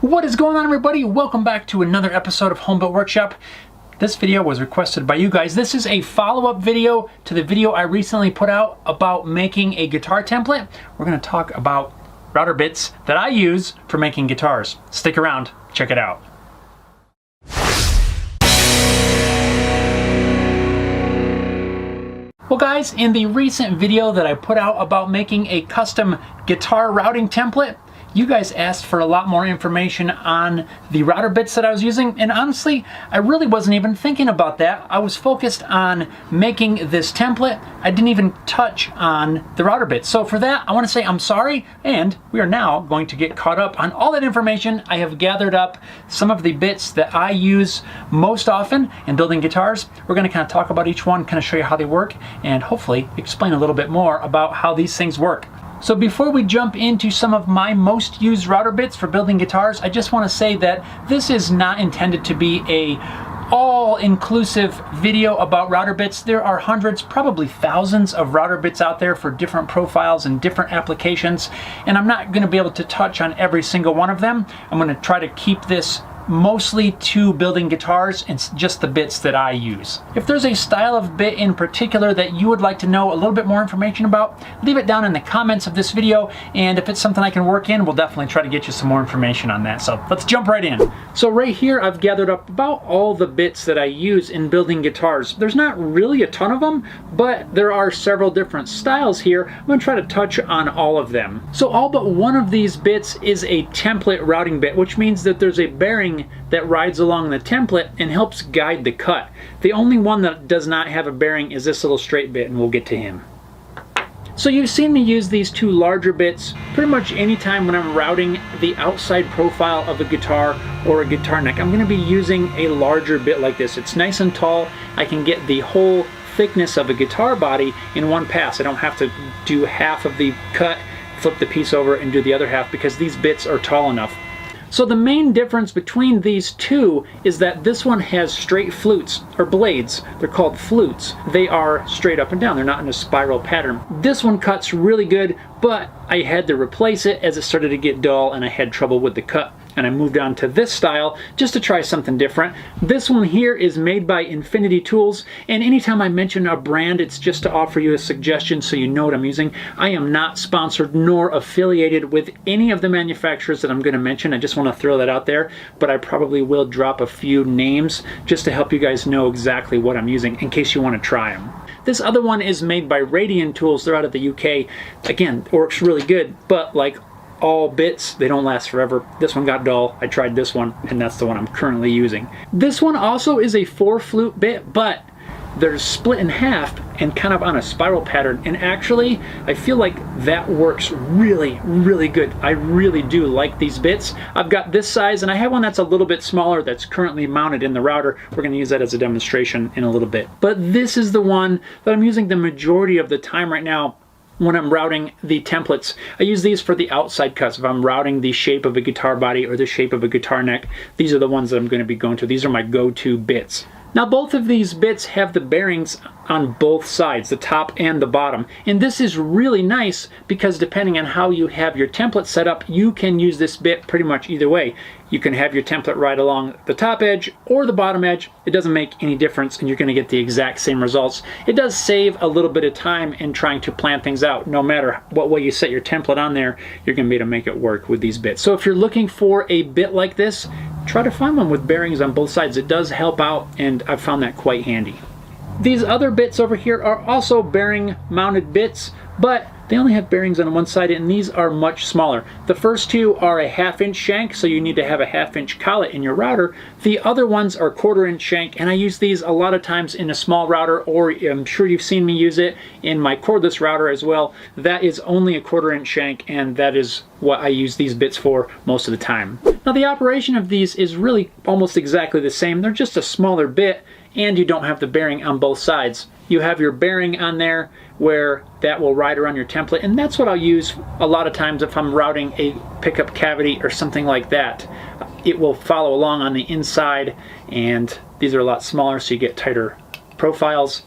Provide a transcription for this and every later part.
What is going on, everybody? Welcome back to another episode of Home Built Workshop. This video was requested by you guys. This is a follow-up video to the video I recently put out about making a guitar template. We're going to talk about router bits that I use for making guitars. Stick around, check it out. Well guys, in the recent video that I put out about making a custom guitar routing template, you guys asked for a lot more information on the router bits that I was using, and honestly, I really wasn't even thinking about that. I was focused on making this template. I didn't even touch on the router bits. So for that, I want to say I'm sorry, and we are now going to get caught up on all that information. I have gathered up some of the bits that I use most often in building guitars. We're going to kind of talk about each one, kind of show you how they work, and hopefully explain a little bit more about how these things work. So before we jump into some of my most used router bits for building guitars, I just want to say that this is not intended to be a all-inclusive video about router bits. There are hundreds, probably thousands of router bits out there for different profiles and different applications, and I'm not going to be able to touch on every single one of them. I'm going to try to keep this mostly to building guitars and just the bits that I use. If there's a style of bit in particular that you would like to know a little bit more information about, leave it down in the comments of this video, and if it's something I can work in, we'll definitely try to get you some more information on that. So let's jump right in. So right here I've gathered up about all the bits that I use in building guitars. There's not really a ton of them, but there are several different styles here. I'm going to try to touch on all of them. So all but one of these bits is a template routing bit, which means that there's a bearing that rides along the template and helps guide the cut. The only one that does not have a bearing is this little straight bit, and we'll get to him. So you've seen me use these two larger bits pretty much anytime when I'm routing the outside profile of a guitar or a guitar neck. I'm going to be using a larger bit like this. It's nice and tall. I can get the whole thickness of a guitar body in one pass. I don't have to do half of the cut, flip the piece over, and do the other half because these bits are tall enough. So the main difference between these two is that this one has straight flutes, or blades. They're called flutes. They are straight up and down. They're not in a spiral pattern. This one cuts really good, but I had to replace it as it started to get dull and I had trouble with the cut. And I moved on to this style just to try something different. This one here is made by Infinity Tools, and anytime I mention a brand, it's just to offer you a suggestion so you know what I'm using. I am not sponsored nor affiliated with any of the manufacturers that I'm going to mention. I just want to throw that out there, but I probably will drop a few names just to help you guys know exactly what I'm using in case you want to try them. This other one is made by Radian Tools. They're out of the UK. Again, it works really good, but like all bits, they don't last forever. This one got dull. I tried this one, and that's the one I'm currently using. This one also is a 4-flute bit, but they're split in half and kind of on a spiral pattern, and actually I feel like that works really, really good. I really do like these bits. I've got this size, and I have one that's a little bit smaller that's currently mounted in the router. We're going to use that as a demonstration in a little bit. But this is the one that I'm using the majority of the time right now when I'm routing the templates. I use these for the outside cuts. If I'm routing the shape of a guitar body or the shape of a guitar neck, these are the ones that I'm going to be going to. These are my go-to bits. Now both of these bits have the bearings on both sides, the top and the bottom. And this is really nice because depending on how you have your template set up, you can use this bit pretty much either way. You can have your template right along the top edge or the bottom edge. It doesn't make any difference, and you're going to get the exact same results. It does save a little bit of time in trying to plan things out. No matter what way you set your template on there, you're going to be able to make it work with these bits. So if you're looking for a bit like this, try to find one with bearings on both sides. It does help out, and I've found that quite handy. These other bits over here are also bearing mounted bits, but they only have bearings on one side, and these are much smaller. The first two are a 1/2-inch shank, so you need to have a 1/2-inch collet in your router. The other ones are 1/4-inch shank, and I use these a lot of times in a small router, or I'm sure you've seen me use it in my cordless router as well. That is only a 1/4-inch shank, and that is what I use these bits for most of the time. Now the operation of these is really almost exactly the same. They're just a smaller bit, and you don't have the bearing on both sides. You have your bearing on there where that will ride around your template, and that's what I'll use a lot of times if I'm routing a pickup cavity or something like that. It will follow along on the inside, and these are a lot smaller so you get tighter profiles,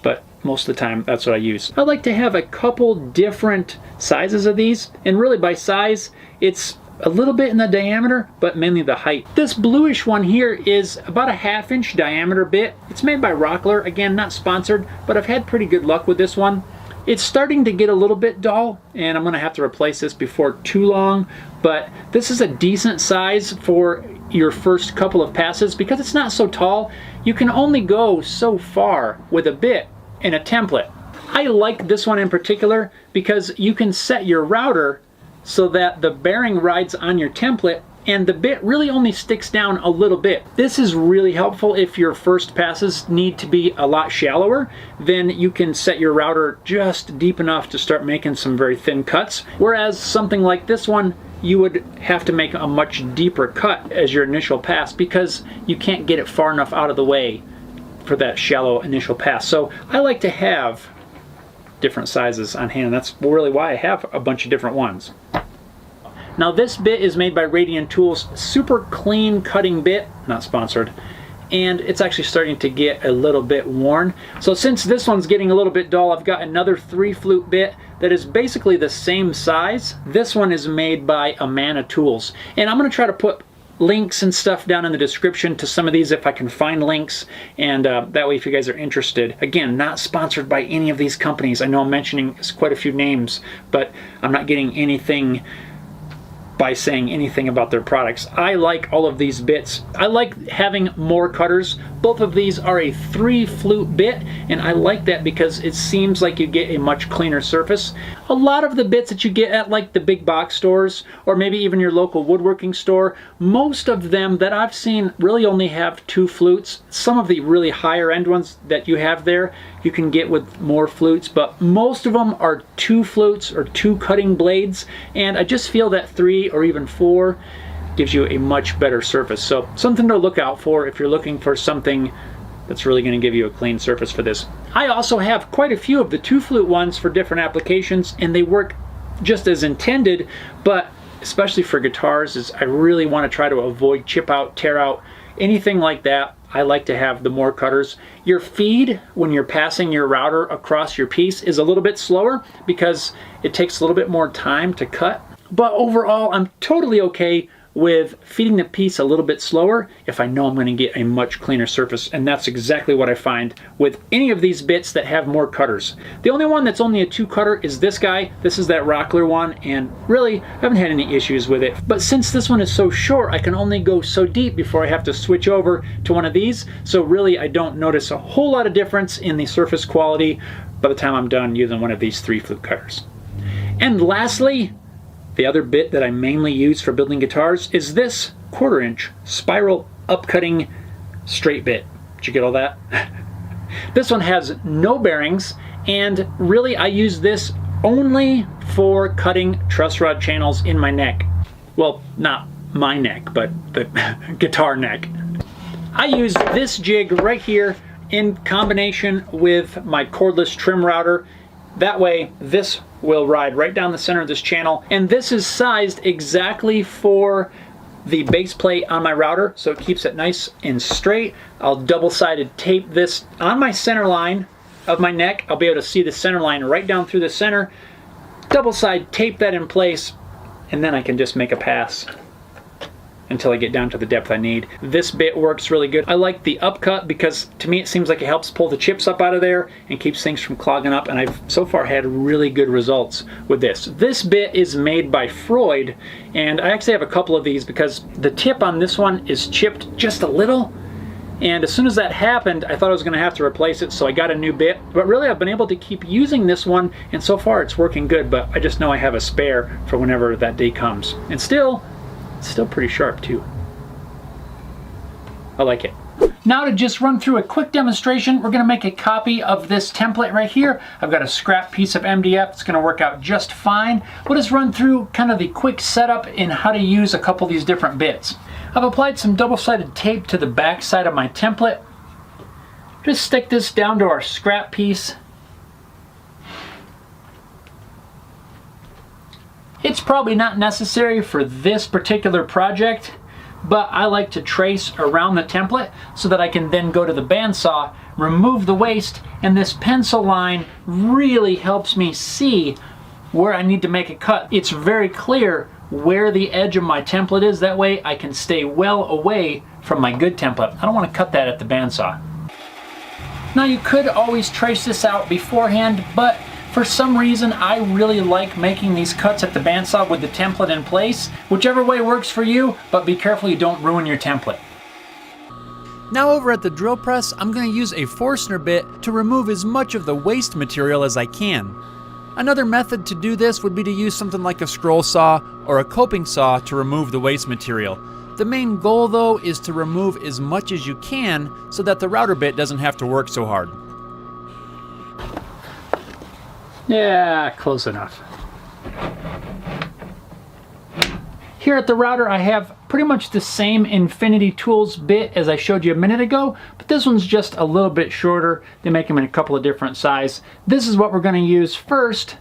but most of the time that's what I use. I like to have a couple different sizes of these, and really by size it's a little bit in the diameter, but mainly the height. This bluish one here is about a 1/2 inch diameter bit. It's made by Rockler. Again, not sponsored, but I've had pretty good luck with this one. It's starting to get a little bit dull, and I'm gonna have to replace this before too long, but this is a decent size for your first couple of passes because it's not so tall. You can only go so far with a bit in a template. I like this one in particular because you can set your router so that the bearing rides on your template and the bit really only sticks down a little bit. This is really helpful if your first passes need to be a lot shallower. Then you can set your router just deep enough to start making some very thin cuts. Whereas something like this one, you would have to make a much deeper cut as your initial pass because you can't get it far enough out of the way for that shallow initial pass. So I like to have different sizes on hand. That's really why I have a bunch of different ones. Now this bit is made by Radian Tools, super clean cutting bit, not sponsored, and it's actually starting to get a little bit worn. So since this one's getting a little bit dull, I've got another 3 flute bit that is basically the same size. This one is made by Amana Tools, and I'm gonna try to put links and stuff down in the description to some of these if I can find links, and that way if you guys are interested. Again, not sponsored by any of these companies. I know I'm mentioning quite a few names, but I'm not getting anything by saying anything about their products. I like all of these bits. I like having more cutters. Both of these are a 3 flute bit, and I like that because it seems like you get a much cleaner surface. A lot of the bits that you get at like the big box stores, or maybe even your local woodworking store, most of them that I've seen really only have 2 flutes. Some of the really higher end ones that you have there, you can get with more flutes, but most of them are 2 flutes or 2 cutting blades, and I just feel that 3 or even 4 gives you a much better surface. So something to look out for if you're looking for something that's really going to give you a clean surface for this. I also have quite a few of the 2 flute ones for different applications, and they work just as intended, but especially for guitars, is I really want to try to avoid chip out, tear out, anything like that. I like to have the more cutters. Your feed, when you're passing your router across your piece, is a little bit slower because it takes a little bit more time to cut. But overall, I'm totally okay with feeding the piece a little bit slower if I know I'm going to get a much cleaner surface, and that's exactly what I find with any of these bits that have more cutters. The only one that's only a 2 cutter is this guy. This is that Rockler one, and really I haven't had any issues with it. But since this one is so short, I can only go so deep before I have to switch over to one of these, so really I don't notice a whole lot of difference in the surface quality by the time I'm done using one of these 3 flute cutters. And lastly, the other bit that I mainly use for building guitars is this 1/4 inch spiral upcutting straight bit. Did you get all that? This one has no bearings, and really I use this only for cutting truss rod channels in my neck. Well, not my neck, but the guitar neck. I use this jig right here in combination with my cordless trim router. That way this will ride right down the center of this channel, and this is sized exactly for the base plate on my router, so it keeps it nice and straight. I'll double-sided tape this on my center line of my neck. I'll be able to see the center line right down through the center. Double-side tape that in place, and then I can just make a pass until I get down to the depth I need. This bit works really good. I like the upcut because to me it seems like it helps pull the chips up out of there and keeps things from clogging up, and I've so far had really good results with this. This bit is made by Freud, and I actually have a couple of these because the tip on this one is chipped just a little, and as soon as that happened I thought I was going to have to replace it, so I got a new bit. But really I've been able to keep using this one, and so far it's working good, but I just know I have a spare for whenever that day comes. And still, it's still pretty sharp too. I like it. Now to just run through a quick demonstration, we're going to make a copy of this template right here. I've got a scrap piece of MDF. It's going to work out just fine. We'll just run through kind of the quick setup in how to use a couple of these different bits. I've applied some double-sided tape to the back side of my template. Just stick this down to our scrap piece. It's probably not necessary for this particular project, but I like to trace around the template so that I can then go to the bandsaw, remove the waste, and this pencil line really helps me see where I need to make a cut. It's very clear where the edge of my template is. That way I can stay well away from my good template. I don't want to cut that at the bandsaw. Now you could always trace this out beforehand, but for some reason I really like making these cuts at the bandsaw with the template in place. Whichever way works for you, but be careful you don't ruin your template. Now over at the drill press, I'm going to use a Forstner bit to remove as much of the waste material as I can. Another method to do this would be to use something like a scroll saw or a coping saw to remove the waste material. The main goal though is to remove as much as you can so that the router bit doesn't have to work so hard. Yeah, close enough. Here at the router I have pretty much the same Infinity Tools bit as I showed you a minute ago, but this one's just a little bit shorter. They make them in a couple of different sizes. This is what we're going to use first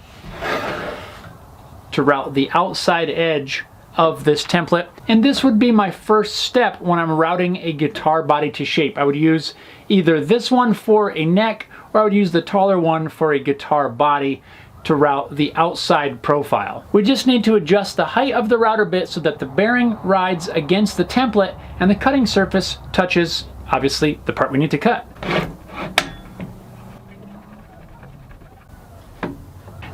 to route the outside edge of this template, and this would be my first step when I'm routing a guitar body to shape. I would use either this one for a neck, or I would use the taller one for a guitar body to route the outside profile. We just need to adjust the height of the router bit so that the bearing rides against the template and the cutting surface touches, obviously, the part we need to cut.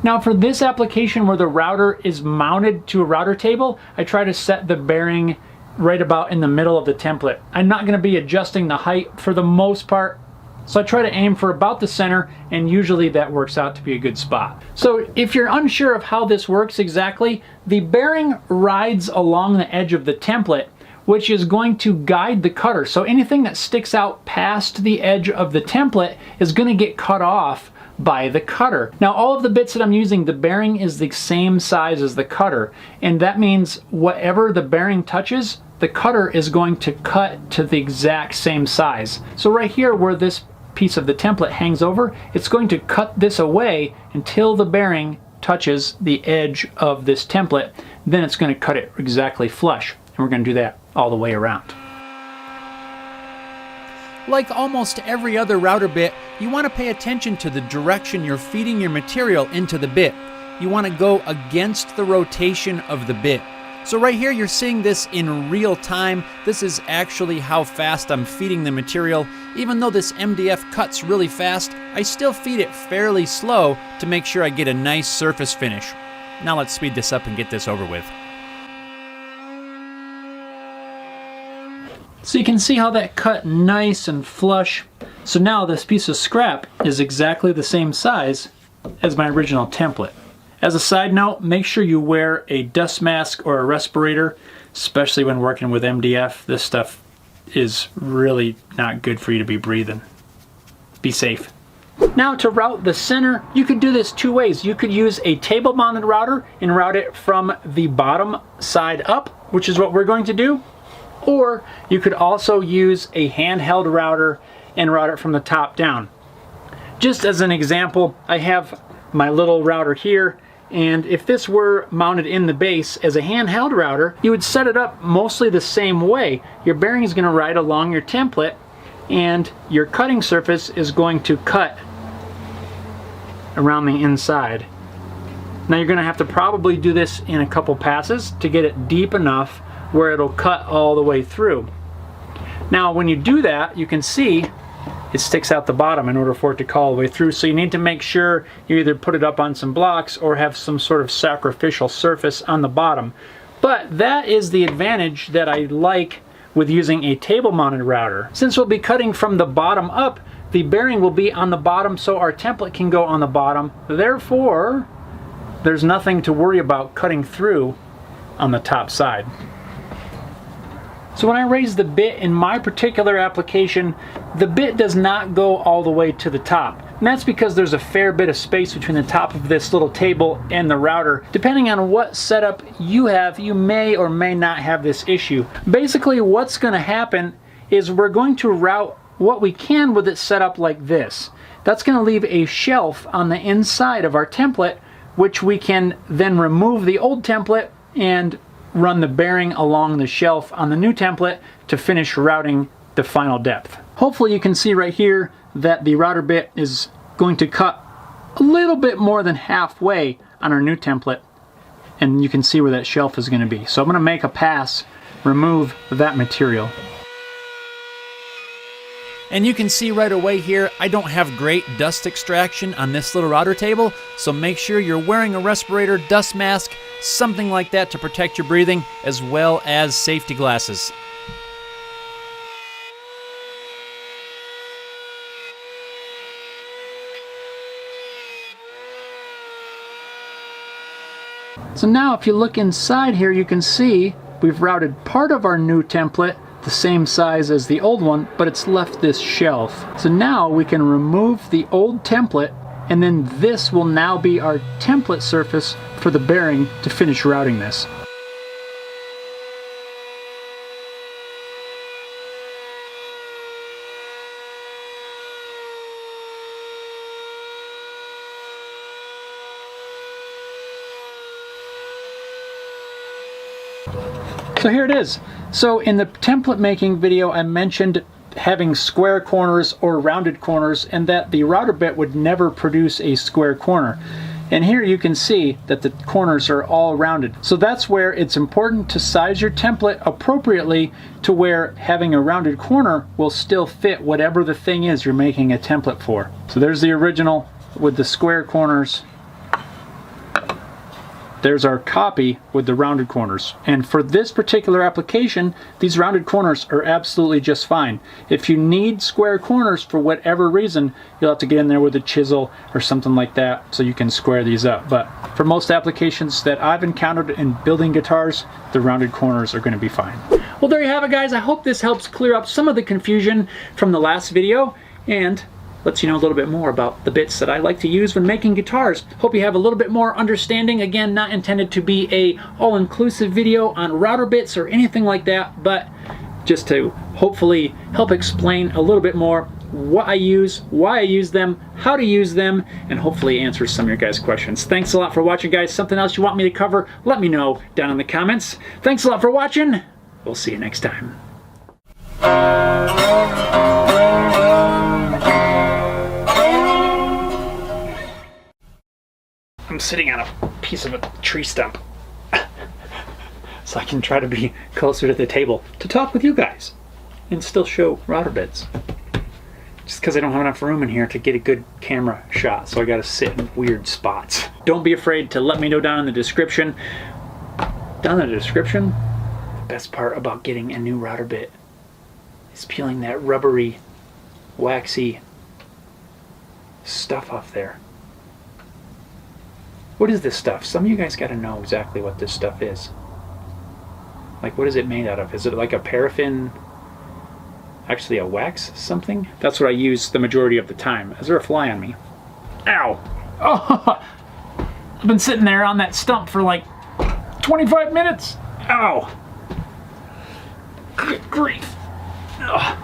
Now for this application where the router is mounted to a router table, I try to set the bearing right about in the middle of the template. I'm not going to be adjusting the height for the most part, so I try to aim for about the center, and usually that works out to be a good spot. So if you're unsure of how this works exactly, the bearing rides along the edge of the template, which is going to guide the cutter. So anything that sticks out past the edge of the template is going to get cut off by the cutter. Now all of the bits that I'm using, the bearing is the same size as the cutter, and that means whatever the bearing touches, the cutter is going to cut to the exact same size. So right here where this piece of the template hangs over, it's going to cut this away until the bearing touches the edge of this template. Then it's going to cut it exactly flush, and we're going to do that all the way around. Like almost every other router bit, you want to pay attention to the direction you're feeding your material into the bit. You want to go against the rotation of the bit. So right here you're seeing this in real time. This is actually how fast I'm feeding the material. Even though this MDF cuts really fast, I still feed it fairly slow to make sure I get a nice surface finish. Now let's speed this up and get this over with. So you can see how that cut nice and flush. So now this piece of scrap is exactly the same size as my original template. As a side note, make sure you wear a dust mask or a respirator, especially when working with MDF. This stuff is really not good for you to be breathing. Be safe. Now to route the center, you could do this two ways. You could use a table mounted router and route it from the bottom side up, which is what we're going to do. Or you could also use a handheld router and route it from the top down. Just as an example, I have my little router here, and if this were mounted in the base as a handheld router, you would set it up mostly the same way. Your bearing is going to ride along your template, and your cutting surface is going to cut around the inside. Now you're going to have to probably do this in a couple passes to get it deep enough where it'll cut all the way through. Now when you do that, you can see it sticks out the bottom in order for it to cut all the way through, so you need to make sure you either put it up on some blocks or have some sort of sacrificial surface on the bottom. But that is the advantage that I like with using a table mounted router. Since we'll be cutting from the bottom up, the bearing will be on the bottom, so our template can go on the bottom. Therefore, there's nothing to worry about cutting through on the top side. So when I raise the bit in my particular application, the bit does not go all the way to the top. And that's because there's a fair bit of space between the top of this little table and the router. Depending on what setup you have, you may or may not have this issue. Basically what's going to happen is we're going to route what we can with it set up like this. That's going to leave a shelf on the inside of our template, which we can then remove the old template and run the bearing along the shelf on the new template to finish routing the final depth. Hopefully you can see right here that the router bit is going to cut a little bit more than halfway on our new template. and you can see where that shelf is going to be. So I'm going to make a pass, remove that material. And you can see right away here, I don't have great dust extraction on this little router table, so make sure you're wearing a respirator, dust mask, something like that to protect your breathing, as well as safety glasses. So now if you look inside here, you can see we've routed part of our new template the same size as the old one, but it's left this shelf. So now we can remove the old template, and then this will now be our template surface for the bearing to finish routing this. So here it is. So in the template making video, I mentioned having square corners or rounded corners, and that the router bit would never produce a square corner. And here you can see that the corners are all rounded. So that's where it's important to size your template appropriately to where having a rounded corner will still fit whatever the thing is you're making a template for. So there's the original with the square corners. There's our copy with the rounded corners. And for this particular application, these rounded corners are absolutely just fine. If you need square corners for whatever reason, you'll have to get in there with a chisel or something like that so you can square these up. But for most applications that I've encountered in building guitars, the rounded corners are going to be fine. Well, there you have it, guys. I hope this helps clear up some of the confusion from the last video and lets you know a little bit more about the bits that I like to use when making guitars. Hope you have a little bit more understanding. Again, not intended to be a all-inclusive video on router bits or anything like that, but just to hopefully help explain a little bit more what I use, why I use them, how to use them, and hopefully answer some of your guys' questions. Thanks a lot for watching, guys. Something else you want me to cover, let me know down in the comments. Thanks a lot for watching. We'll see you next time. I'm sitting on a piece of a tree stump so I can try to be closer to the table to talk with you guys and still show router bits. Just because I don't have enough room in here to get a good camera shot, so I gotta sit in weird spots. Don't be afraid to let me know down in the description. Down in the description, the best part about getting a new router bit is peeling that rubbery, waxy stuff off there. What is this stuff? Some of you guys got to know exactly what this stuff is. Like, what is it made out of? Is it like a paraffin, actually a wax something? That's what I use the majority of the time. Is there a fly on me? Ow! Oh, I've been sitting there on that stump for like 25 minutes. Ow! Good grief. Ugh.